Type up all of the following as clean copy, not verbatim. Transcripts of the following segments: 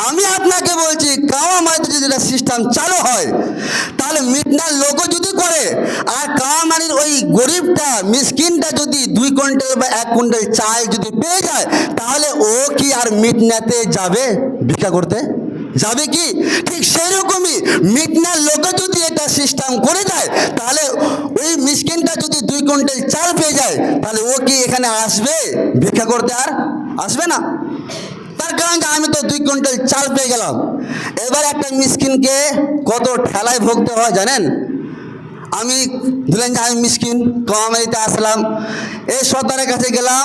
আমি আপনাকে বলছি কাওয়া মানিতে যদি এটা সিস্টেম চালু হয়, তাহলে মিটনার লোকও যদি করে, আর কাওয়া মানির ওই গরিবটা মিসকিনটা যদি 2 কুইন্টাল বা 1 কুইন্টাল চাল যদি পেয়ে যায়, তাহলে ও কি আর মিটনাতে যাবে ভিক্ষা করতে? যাবে কি? ঠিক সেরকমই মিটনার লোকে যদি এটা সিস্টেম করে দেয়, তাহলে ওই মিসকিনটা যদি 2 কুইন্টাল চাল পেয়ে যায়, তাহলে ও কি এখানে আসবে ভিক্ষা করতে? আর আসবে না। তার কারণ আমি তো 2 কুইন্টাল চাল পেয়ে গেলাম। এবার একটা মিসকিনকে কত ঠেলায় ভুগতে হয় জানেন? আমি ধরেন যে আমি মিসকিন, কামাইতে আসলাম, এই সর্দারের কাছে গেলাম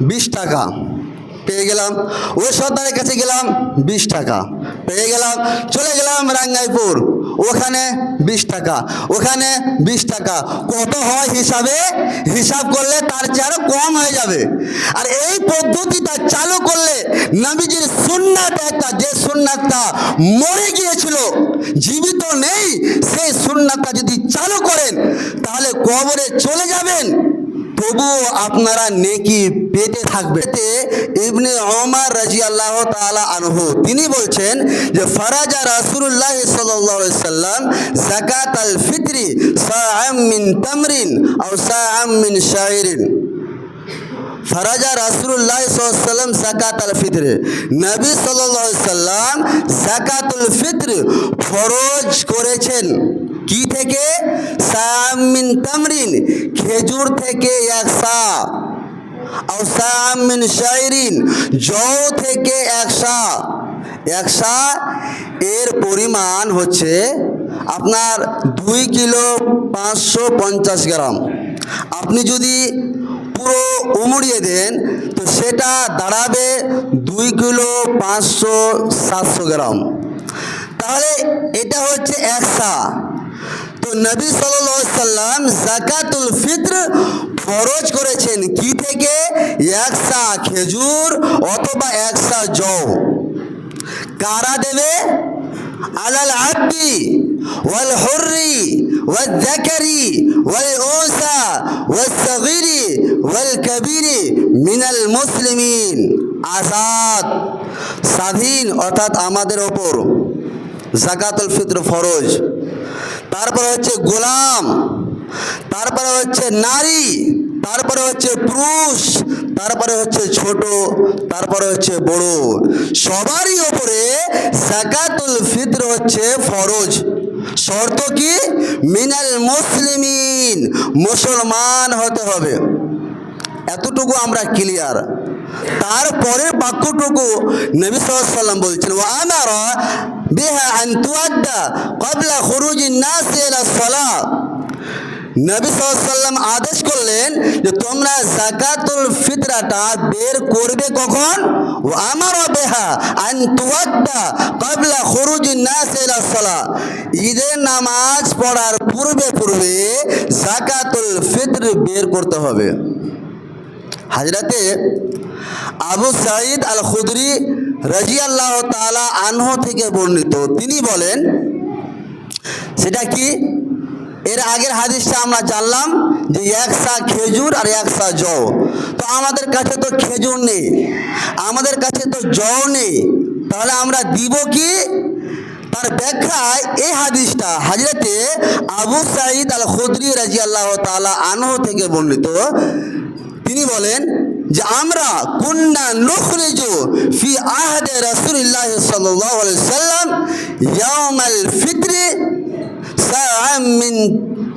20 টাকা পেয়ে গেলাম, ওই সর্দারের কাছে গেলাম 20 টাকা পেয়ে গেলাম, চলে গেলাম রাঙ্গাইপুর, ওখানে 20 টাকা, ওখানে 20 টাকা, কত হয় হিসাবে হিসাব করলে তার চেয়ে আরো কম হয়ে যাবে। আর এই পদ্ধতিটা চালু করলে নবীজির সুন্নাত একটা, যে সুন্নাতটা মরে গিয়েছিল, জীবিত নেই, সেই সুন্নাতটা যদি চালু করেন, তাহলে কবরে চলে যাবেন, তবুও আপনারা নেকি পেতে থাকবে। ইবনে ওমর রাদিয়াল্লাহু তাআলা আনহু তিনি বলছেন যে ফারাজা রাসূলুল্লাহ সাল্লাল্লাহু আলাইহি সাল্লাম যাকাতাল ফিতরি সাআম মিন তামরিন আও সাআম মিন শাইরিন। ফারাজা রাসূলুল্লাহ সাল্লাল্লাহু আলাইহি সাল্লাম যাকাতাল ফিতর, নবী সাল্লাল্লাহু আলাইহি সাল্লাম যাকাতুল ফিতর ফরজ করেছেন। কি থেকে? সাআম মিন তামরিন, খেজুর থেকে 1 সা, আর সাআম মিন শাইরিন, জও থেকে 1 সা। 1 সা এর পরিমাণ হচ্ছে আপনার 2 কিলো 550 গ্রাম। আপনি যদি পুরো উমড়িয়ে দেন তো সেটা দাঁড়াবে 2 কিলো 500-700 গ্রাম। তাহলে এটা হচ্ছে 1 সা। তো নবী সাল্লাল্লাহু আলাইহি সাল্লাম যাকাতুল ফিতর ফরজ করেছেন কি থেকে? 1 সা খেজুর অথবা 1 সা জও। কারা দেবে? আলাল আব্দি ওয়াল হুররি ওয়াল যাকারি ওয়াল উনসা ওয়াল সাগীরি ওয়াল কাবীরি মিনাল মুসলিমিন। আজাদ, স্বাধীন অর্থাৎ আমাদের ওপর যাকাতুল ফিতর ফরজ। তারপরে হচ্ছে গোলাম, তারপরে হচ্ছে নারী, তারপরে হচ্ছে পুরুষ, তারপরে হচ্ছে ছোট, তারপরে হচ্ছে বড়, সবারই ওপরে যাকাতুল ফিতর হচ্ছে ফরজ। শর্ত কি? মিনাল মুসলিমিন, মুসলমান হতে হবে। এতটুকু আমরা ক্লিয়ার। তারপরের বাক্যটুকু নবী সাল্লাল্লাহু আলাইহি ওয়াসাল্লাম বলছেন ওয়া আমারা বিহা আন তুআদ্দা ক্বাবলা খুরুজিন নাস ইলা সালাহ। নবী সাল্লাল্লাহু আলাইহি ওয়াসাল্লাম আদেশ করলেন যে তোমরা যাকাতুল ফিতরাটা বের করবে কখন? ওয়া আমারা বিহা আন তুআদ্দা ক্বাবলা খুরুজিন নাস ইলা সালাহ, ঈদের নামাজ পড়ার পূর্বে পূর্বে যাকাতুল ফিতর বের করতে হবে। হযরতে আবু সাঈদ আল খুদরি রাদিয়াল্লাহু তাআলা আনহু থেকে বর্ণিত, তিনি বলেন, সেটা কি? এর আগের হাদিসটা আমরা জানলাম যে 1 সা খেজুর আর 1 সা জও। তো আমাদের কাছে তো খেজুর নেই, আমাদের কাছে তো জও নেই, তাহলে আমরা দিব কি? তার ব্যাখ্যায় এই হাদিসটা হযরতে আবু সাঈদ আল খুদরি রাদিয়াল্লাহু তাআলা আনহু থেকে বর্ণিত, তিনি বলেন যে আমরা কুন্না নুখরিজু ফি আহদে রাসূলিল্লাহ সাল্লাল্লাহু আলাইহি সাল্লাম ইয়াউমাল ফিতরি সাআম মিন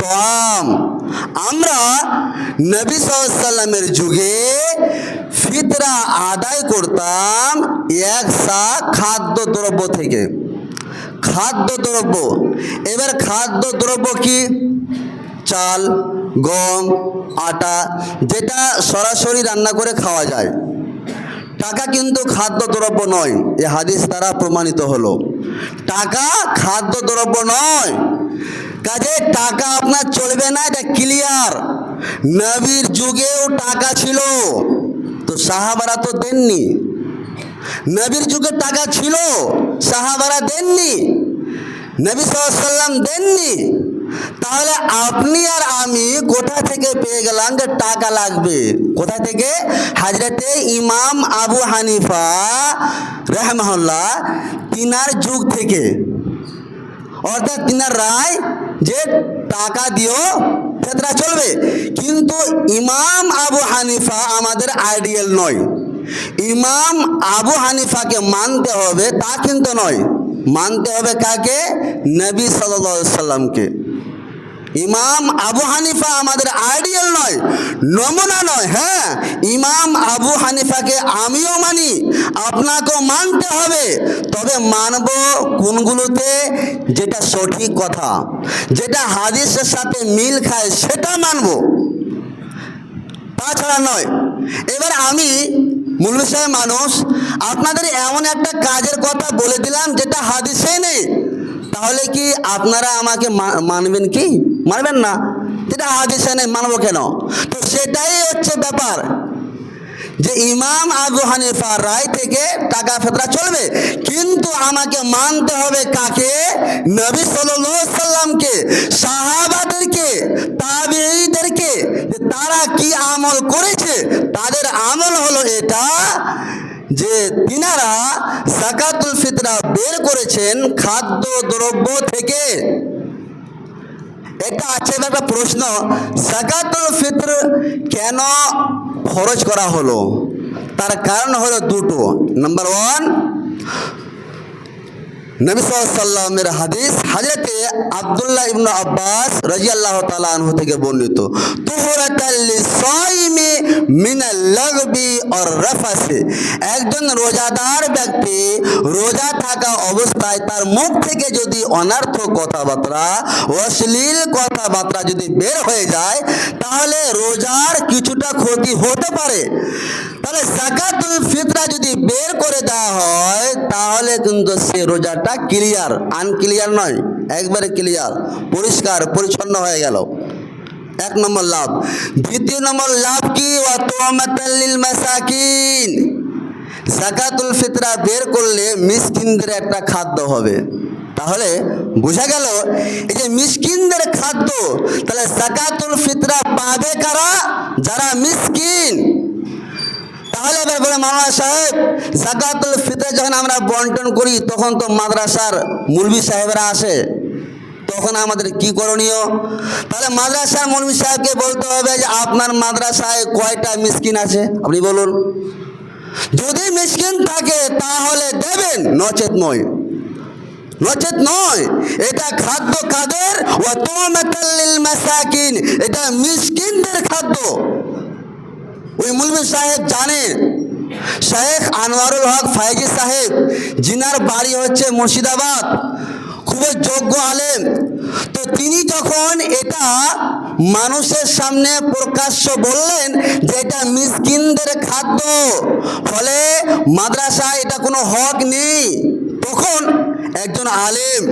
তাআম। আমরা নবী সাল্লাল্লাহু আলাইহি সাল্লামের যুগে ফিতরা আদায় করতাম 1 সা খাদ্যদ্রব্য থেকে। খাদ্যদ্রব্য, এবার খাদ্যদ্রব্য কি? চাল, গম, আটা, যেটা সরাসরি রান্না করে খাওয়া যায়। টাকা কিন্তু খাদ্যদ্রব্য নয়, এ হাদিস দ্বারা প্রমাণিত হলো। টাকা খাদ্যদ্রব্য নয়, কাজে টাকা আপনার চলবে না, এটা ক্লিয়ার। নবীর যুগেও টাকা ছিল, তো সাহাবারা তো দেননি। নবীর যুগে টাকা ছিল, সাহাবারা দেননি, নবী সাল্লাল্লাহু আলাইহি সাল্লাম দেননি। তাহলে আপনি আর আমি কোথা থেকে পেয়ে গেলাম যে টাকা লাগবে? কোথা থেকে? হযরতে ইমাম আবু হানিফা রাহমাহুল্লাহ তিনার যুগ থেকে, অর্থাৎ তিনার রায় যে টাকা দিও ফেতরা চলবে। কিন্তু ইমাম আবু হানিফা আমাদের আইডিয়াল নয়। ইমাম আবু হানিফাকে মানতে হবে তা কিন্তু নয়, মানতে হবে কাকে? নবী সাল্লাল্লাহু আলাইহি সাল্লামকে। ইমাম আবু হানিফা আমাদের আইডিয়াল নয়, নমুনা নয়। হ্যাঁ, ইমাম আবু হানিফাকে আমিও মানি, আপনাকেও মানতে হবে। তবে মানব কোনগুলোতে? যেটা সঠিক কথা, যেটা হাদিসের সাথে মিল খায় সেটা মানব, তাছাড়া নয়। এবার আমি মুল্লা সাহেব মানুষ, আপনাদের এমন একটা কাজের কথা বলে দিলাম যেটা হাদিসে নেই, তাহলে কি আপনারা আমাকে মানবেন কি? মানবেন না। যেটা হাদিসে নেই মানবো কেন? তো সেটাই হচ্ছে ব্যাপার, যে ইমাম আবু হানিফার রায় থেকে টাকা ফেতরা চলবে, কিন্তু আমাকে মানতে হবে কাকে? নবী সাল্লাল্লাহু আলাইহি সাল্লামকে, সাহাবাদেরকে, তাবেঈদেরকে, যে তারা কি আমল করেছে। তাদের আমল হলো এটা যে তিনারা যাকাতুল ফিতরা বের করেছেন খাদ্য দ্রব্য থেকে। এটা আছে একটা প্রশ্ন, যাকাতুল ফিতর কেন খরচ করা হলো? তার কারণ হলো দুটো। নাম্বার ওয়ান, নবী সাল্লাল্লাহু আলাইহি সাল্লামের হাদিস হযরতে আব্দুল্লাহ ইবনে আব্বাস রাদিয়াল্লাহু তাআলা আনহু থেকে বর্ণিত, তুহরাতাল লিসাইমি মিনাল লাগবি ওয়ার রাফাসি। একজন রোজাদার ব্যক্তি রোজা থাকা অবস্থায় তার মুখ থেকে যদি অনর্থক কথাবার্তা, অশ্লীল কথাবার্তা যদি বের হয়ে যায়, তাহলে রোজার কিছুটা ক্ষতি হতে পারে। তাহলে যাকাতুল ফিতরা যদি বের করে দেওয়া হয়, তাহলে কিন্তু সে রোজাটা ক্লিয়ার, আনক্লিয়ার নয়, একবারে ক্লিয়ার, পরিষ্কার পরিচ্ছন্ন হয়ে গেল। এক নম্বর লাভ। দ্বিতীয় নম্বর লাভ কি? ওয়া তুমাতাল লিল মাসাকিন। যাকাতুল ফিতরা বের করলে মিসকিনদের একটা খাদ্য হবে। তাহলে বোঝা গেল এই যে মিসকিনদের খাদ্য, তাহলে যাকাতুল ফিতরা পাবে কারা? যারা মিসকিন। তাহলে এবার বলে মাওলানা সাহেব, যাকাতুল ফিতর যখন আমরা বন্টন করি তখন তো মাদ্রাসার মুলবি সাহেবরা আসে, তখন আমাদের কি করণীয়? তাহলে মাদ্রাসার মুলবি সাহেবকে বলতে হবে যে আপনার মাদ্রাসায় কয়টা মিসকিন আছে আপনি বলুন। যদি মিসকিন থাকে তাহলে দেবেন, নচেত নয়, নচেত নয়। এটা খাদ্য কাদের? ওয়া তুমাতাল লিল মাসাকিন, এটা মিসকিনদের খাদ্য। ওই মুলবি সাহেব জানেন, শেখ আনোয়ারুল হক ফায়েজি সাহেব, জিনার বাড়ি হচ্ছে মুর্শিদাবাদ, খুবই যোগ্য আলেম। তো তিনি যখন এটা মানুষের সামনে প্রকাশ্য বললেন যে এটা মিসকিনদের খাদ্য, ফলে মাদ্রাসায় এটা কোনো হক নেই, তখন একজন আলেম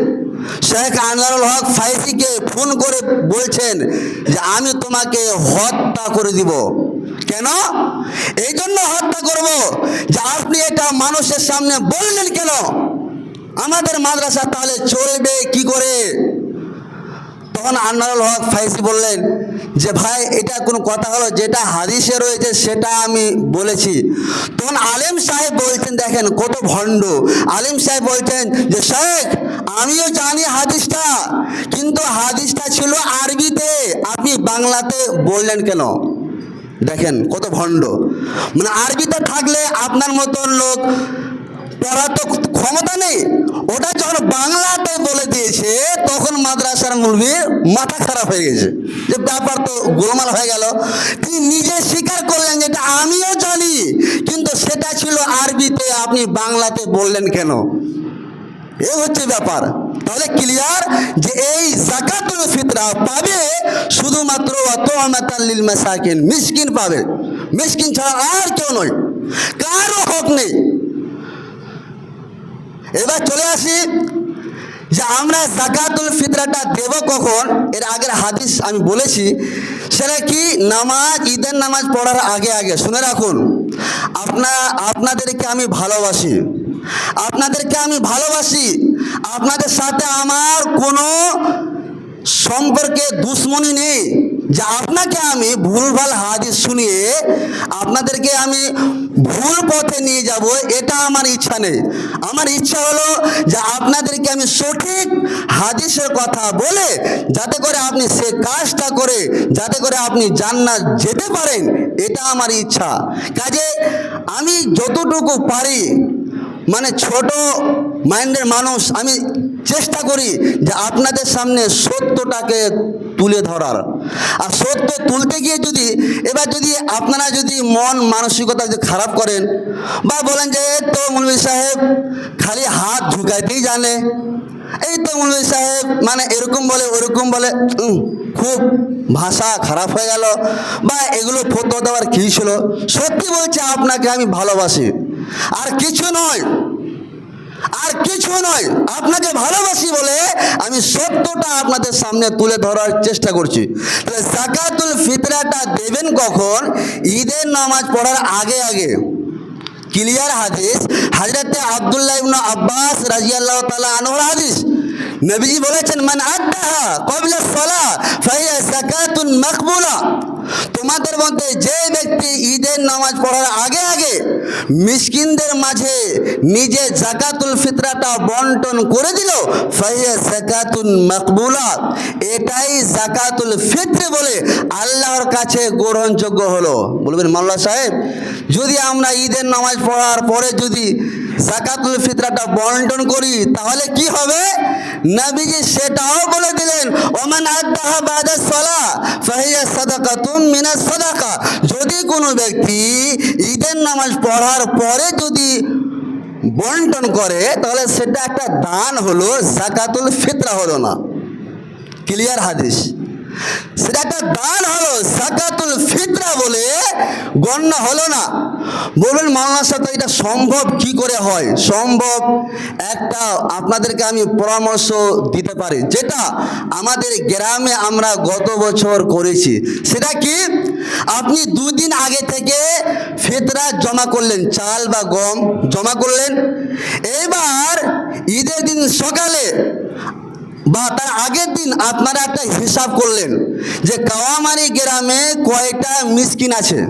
শেখ আনোয়ারুল হক ফায়েজিকে ফোন করে বলছেন যে আমি তোমাকে হত্যা করে দিব। কেন? এই জন্য হত্যা করব যে আপনি এটা মানুষের সামনে বললেন কেন? আমাদের মাদ্রাসা তাহলে চলবে কি করে? তখন আনোয়ারুল হক ফায়েজি বললেন যে ভাই এটা কোনো কথা হলো? যেটা হাদিসে রয়েছে সেটা আমি বলেছি। তখন আলেম সাহেব বলছেন, দেখেন কত ভণ্ড। আলেম সাহেব বলছেন যে শেখ আমিও জানি হাদিসটা, কিন্তু হাদিসটা ছিল আরবিতে, আপনি বাংলাতে বললেন কেন? দেখেন কত ভণ্ড। মানে আরবিতে থাকলে আপনার মতন লোক পড়ার তো ক্ষমতা নেই, ওটা যখন বাংলাতে বলে দিয়েছে তখন মাদ্রাসার মুলবির মাথা খারাপ হয়ে গেছে, যে ব্যাপার তো গোলমাল হয়ে গেল। তিনি নিজে স্বীকার করলেন যে এটা আমিও জানি, কিন্তু সেটা ছিল আরবিতে, আপনি বাংলাতে বললেন কেন? এই হচ্ছে ব্যাপার। তাহলে ক্লিয়ার যে এই যাকাতুল ফিতরা পাবে শুধুমাত্র তুমাতাল লিল মাসাকিন, মিসকিন পাবে, মিসকিন ছাড়া আর কেউ নয়, কারো হক নেই। এবার চলে আসি যে আমরা যাকাতুল ফিতরাটা দেব কখন। এর আগের হাদিস আমি বলেছি, সেটা কি? নামাজ, ঈদের নামাজ পড়ার আগে আগে। শুনে রাখুন, আপনাদেরকে আমি ভালোবাসি, আপনাদেরকে আমি ভালোবাসি, আপনাদের সাথে আমার কোনো সম্পর্কে দুশ্মনী নেই যে আপনাকে আমি ভুলভাল হাদিস শুনিয়ে আপনাদেরকে আমি ভুল পথে নিয়ে যাব, এটা আমার ইচ্ছা নেই। আমার ইচ্ছা হলো যে আপনাদেরকে আমি সঠিক হাদিসের কথা বলে যাতে করে আপনি সে কাজটা করে যাতে করে আপনি জান্নাত যেতে পারেন, এটা আমার ইচ্ছা। কাজে আমি যতটুকু পারি মানে ছোট মাইন্ডের মানুষ, আমি চেষ্টা করি যে আপনাদের সামনে সত্যটাকে তুলে ধরার। আর সত্য তুলতে গিয়ে যদি এবার যদি আপনারা যদি মন মানসিকতা যদি খারাপ করেন বা বলেন যে এই তো মৌলভী সাহেব খালি হাত ঝুঁকাইতেই জানে, এই তো মৌলভী সাহেব মানে এরকম বলে ওরকম বলে, খুব ভাষা খারাপ হয়ে গেল, বা এগুলো ফতোয়া দেওয়ার কী ছিল। সত্যি বলছে আপনাকে আমি ভালোবাসি, আর কিছু নয়, আর কিছু নয়, আপনাকে ভালোবাসি বলে আমি সত্যটা আপনাদের সামনে তুলে ধরার চেষ্টা করছি। তাহলে যাকাতুল ফিতরাটা দেবেন কখন? ঈদের নামাজ পড়ার আগে আগে। ক্লিয়ার হাদিস, হযরতে আব্দুল্লাহ ইবনে আব্বাস রাদিয়াল্লাহু তাআলা আনহুর হাদিস, নবীজি বলেছেন মান আদ্দাহা ক্বাবলা সালাহ ফাহিয়া যাকাতুন মাকবুলা। তোমাদের মধ্যে যে ব্যক্তি ঈদের নামাজ পড়ার আগে আগে মিসকিনদের মাঝে নিজে যাকাতুল ফিতরাটা বন্টন করে দিল, ফাহিয়া যাকাতুন মাকবুলা, এটাই যাকাতুল ফিতর বলে আল্লাহর কাছে গ্রহণযোগ্য হলো। বলবেন মাওলানা সাহেব, যদি আমরা ঈদের নামাজ পড়ার পরে যদি যাকাতুল ফিতরাটা বন্টন করি তাহলে কি হবে? নবীজি সেটাও বলে দিলেন, ওমান আদ্দাহা বাদা সালাহ ফাহিয়া সাদাকাতুন মিনাস সাদাকা। যদি কোনো ব্যক্তি ঈদের নামাজ পড়ার পরে যদি বন্টন করে তাহলে সেটা একটা দান হলো, যাকাতুল ফিতরা হলো না। ক্লিয়ার হাদিস, সেটা একটা দান হলো, যাকাতুল ফিতরা বলে গণ্য হলো না। বলবেন মাওলানার সাথে এটা সম্ভব কি করে হয়? সম্ভব, একটা আপনাদেরকে আমি পরামর্শ দিতে পারি, যেটা আমাদের গ্রামে আমরা গত বছর করেছি। সেটা কি? আপনি দুদিন আগে থেকে ফিতরা জমা করলেন, চাল বা গম জমা করলেন। এবার ঈদের দিন সকালে বা তার আগের দিন আপনারা একটা হিসাব করলেন যে কাওয়ামারি গ্রামে কয়টা মিসকিন আছে,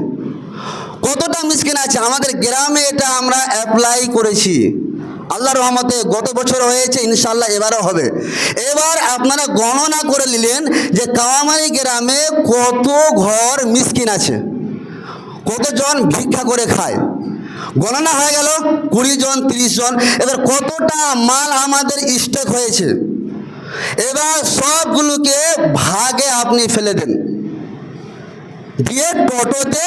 কতটা মিসকিন আছে। আমাদের গ্রামে এটা আমরা অ্যাপ্লাই করেছি, আল্লাহর রহমতে গত বছর হয়েছে, ইনশাআল্লাহ এবারও হবে। এবার আপনারা গণনা করে নিলেন যে কাওয়ামারি গ্রামে কত ঘর মিসকিন আছে, কতজন ভিক্ষা করে খায়। গণনা হয়ে গেল 20 জন 30 জন। এবার কতটা মাল আমাদের স্টক হয়েছে, এবার সবগুলোকে ভাগে আপনি ফেলে দেন, দিয়ে টোটোতে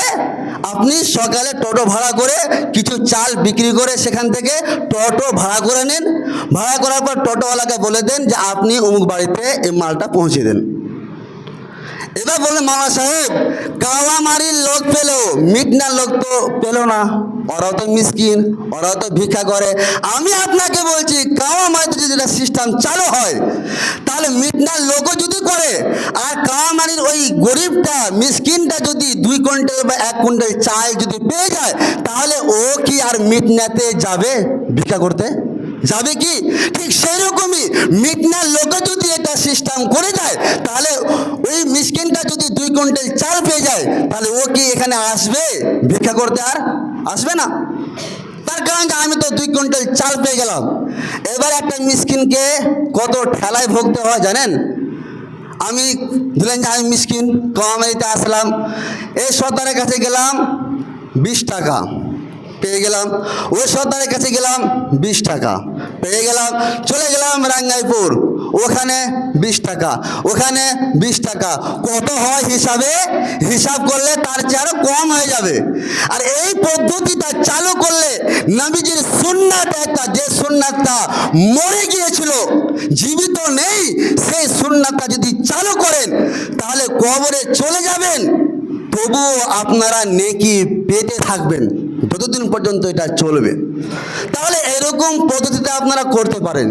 আপনি সকালে টোটো ভাড়া করে কিছু চাল বিক্রি করে সেখান থেকে টোটো ভাড়া করে নিন। ভাড়া করার পর টোটোওয়ালাকে বলে দেন যে আপনি অমুক বাড়িতে এই মালটা পৌঁছে দেন। এবার বললেন মাওলানা সাহেব কাওয়ামারির লোক পেলো, মিটনার লোক তো পেলো না, ওরাও তো মিসকিন, ওরাও তো ভিক্ষা করে। আমি আপনাকে বলছি কাওয়ামারিতে যদি এটা সিস্টেম চালু হয় তাহলে মিটনার লোকও যদি করে আর কাওয়ামারির ওই গরিবটা মিসকিনটা যদি 2 কুইন্টাল বা 1 কুইন্টাল চাল যদি পেয়ে যায় তাহলে ও কি আর মিটনাতে যাবে ভিক্ষা করতে? যাবে কি? ঠিক সেই রকমই মিটনার লোকে যদি এটা সিস্টেম করে যায় তাহলে ওই মিসকিনটা যদি 2 কুইন্টাল চাল পেয়ে যায় তাহলে ও কি এখানে আসবে ভিক্ষা করতে? আর আসবে না। তার কারণ আমি তো 2 কুইন্টাল চাল পেয়ে গেলাম। এবার একটা মিসকিনকে কত ঠেলায় ভুগতে হয় জানেন? আমি ধরেন যে আমি মিসকিন, কাওয়ামারিতে আসলাম, এই সর্দারের কাছে গেলাম 20 টাকা পেয়ে গেলাম, ওই সর্দারের কাছে গেলাম 20 টাকা পেয়ে গেলাম, চলে গেলাম রাঙ্গাইপুর, ওখানে 20 টাকা, ওখানে 20 টাকা, কত হয় হিসাবে হিসাব করলে তার চেয়ে আরো কম হয়ে যাবে। আর এই পদ্ধতিটা চালু করলে নবীজির সুন্নাত একটা, যে সুন্নাতটা মরে গিয়েছিল জীবিত নেই, সেই সুন্নাতটা যদি চালু করেন তাহলে কবরে চলে যাবেন, তবুও আপনারা নেকি পেতে থাকবেন যতদিন পর্যন্ত এটা চলবে। তাহলে এরকম পদ্ধতিতে আপনারা করতে পারেন।